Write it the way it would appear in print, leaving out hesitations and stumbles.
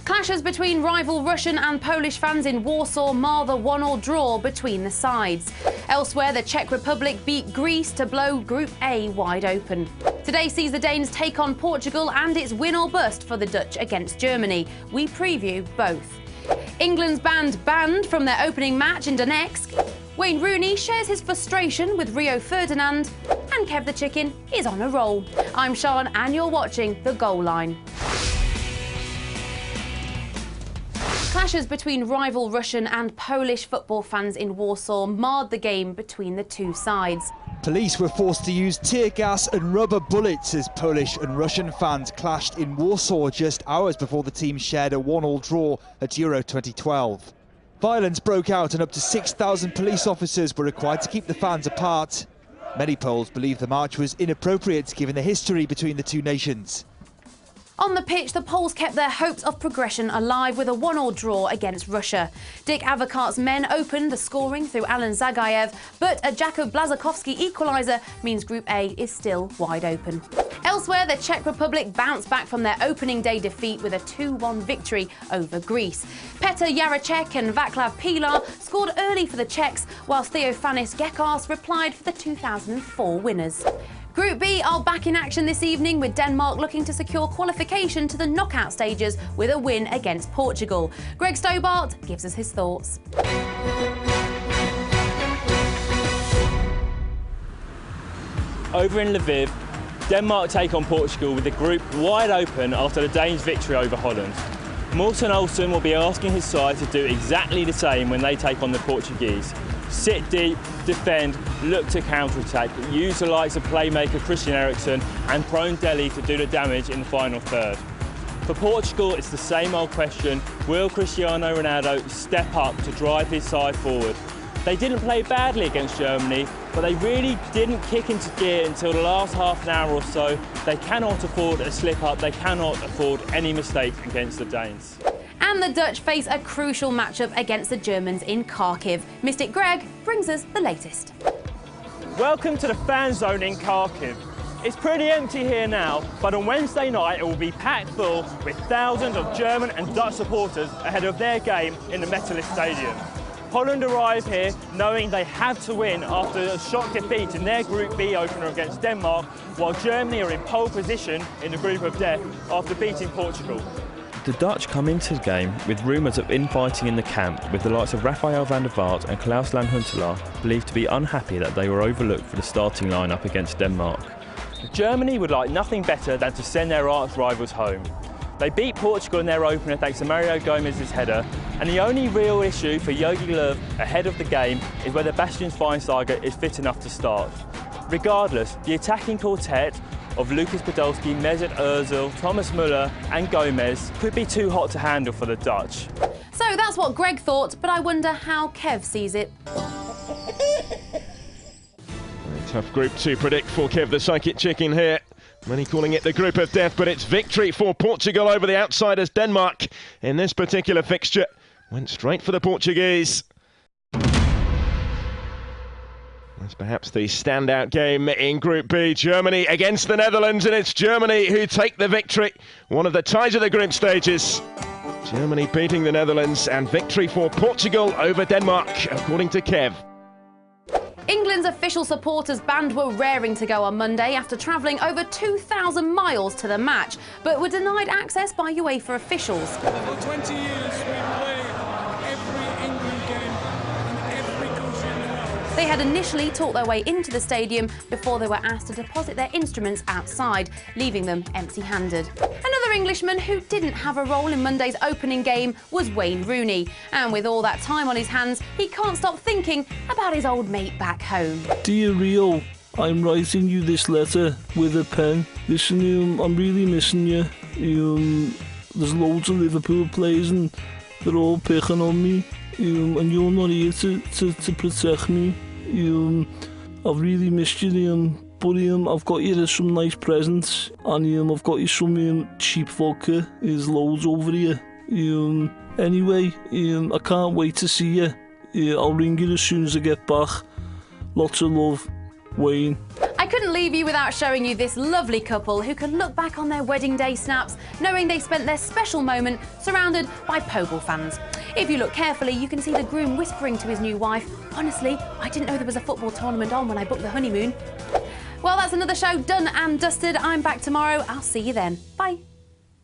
Clashes between rival Russian and Polish fans in Warsaw mar the 1-1 draw between the sides. Elsewhere, the Czech Republic beat Greece to blow Group A wide open. Today sees the Danes take on Portugal and it's win or bust for the Dutch against Germany. We preview both. England's band banned from their opening match in Donetsk. Wayne Rooney shares his frustration with Rio Ferdinand. And Kev the Chicken is on a roll. I'm Charlotte and you're watching The Goal Line. Clashes between rival Russian and Polish football fans in Warsaw marred the game between the two sides. Police were forced to use tear gas and rubber bullets as Polish and Russian fans clashed in Warsaw just hours before the teams shared a 1-1 draw at Euro 2012. Violence broke out and up to 6,000 police officers were required to keep the fans apart. Many Poles believe the march was inappropriate given the history between the two nations. On the pitch, the Poles kept their hopes of progression alive with a 1-1 draw against Russia. Dick Advocaat's men opened the scoring through Alan Zagayev, but a Jakub Blazakowski equaliser means Group A is still wide open. Elsewhere, the Czech Republic bounced back from their opening day defeat with a 2-1 victory over Greece. Petr Jaracek and Václav Pilar scored early for the Czechs, whilst Theofanis Gekas replied for the 2004 winners. Group B are back in action this evening with Denmark looking to secure qualification to the knockout stages with a win against Portugal. Greg Stobart gives us his thoughts. Over in Lviv, Denmark take on Portugal with the group wide open after the Danes' victory over Holland. Morten Olsen will be asking his side to do exactly the same when they take on the Portuguese. Sit deep, defend, look to counter-attack, use the likes of playmaker Christian Eriksen and prone Dele to do the damage in the final third. For Portugal, it's the same old question, will Cristiano Ronaldo step up to drive his side forward? They didn't play badly against Germany, but they really didn't kick into gear until the last half an hour or so. They cannot afford a slip-up, they cannot afford any mistakes against the Danes. And the Dutch face a crucial matchup against the Germans in Kharkiv. Mystic Greg brings us the latest. Welcome to the fan zone in Kharkiv. It's pretty empty here now, but on Wednesday night it will be packed full with thousands of German and Dutch supporters ahead of their game in the Metalist Stadium. Holland arrive here knowing they have to win after a shock defeat in their Group B opener against Denmark, while Germany are in pole position in the group of death after beating Portugal. The Dutch come into the game with rumours of infighting in the camp, with the likes of Rafael van der Vaart and Klaus-Jan Huntelaar believed to be unhappy that they were overlooked for the starting lineup against Denmark. Germany would like nothing better than to send their arch rivals home. They beat Portugal in their opener thanks to Mario Gomez's header, and the only real issue for Jogi Löw ahead of the game is whether Bastian Schweinsteiger is fit enough to start. Regardless, the attacking quartet of Lucas Podolski, Mesut Ozil, Thomas Müller and Gomez could be too hot to handle for the Dutch. So that's what Greg thought, but I wonder how Kev sees it. Very tough group to predict for Kev the Psychic Chicken here. Many calling it the group of death, but it's victory for Portugal over the outsiders Denmark in this particular fixture. Went straight for the Portuguese. That's perhaps the standout game in Group B. Germany against the Netherlands, and it's Germany who take the victory. One of the ties of the group stages. Germany beating the Netherlands, and victory for Portugal over Denmark, according to Kev. England's official supporters band were raring to go on Monday after travelling over 2,000 miles to the match, but were denied access by UEFA officials. For 20 years we've played every England game in every country in the world. They had initially talked their way into the stadium before they were asked to deposit their instruments outside, leaving them empty-handed. Another Englishman who didn't have a role in Monday's opening game was Wayne Rooney. And with all that time on his hands, he can't stop thinking about his old mate back home. Dear Rio, I'm writing you this letter with a pen. Listen, I'm really missing you. There's loads of Liverpool players and they're all picking on me. And you're not here to protect me. I've really missed you, but I've got you some nice presents, and I've got you some cheap vodka. There's loads over here. Anyway, I can't wait to see you. I'll ring you as soon as I get back. Lots of love, Wayne. I couldn't leave you without showing you this lovely couple who can look back on their wedding day snaps knowing they spent their special moment surrounded by Pogle fans. If you look carefully, you can see the groom whispering to his new wife, "Honestly, I didn't know there was a football tournament on when I booked the honeymoon." Well, that's another show done and dusted. I'm back tomorrow. I'll see you then. Bye.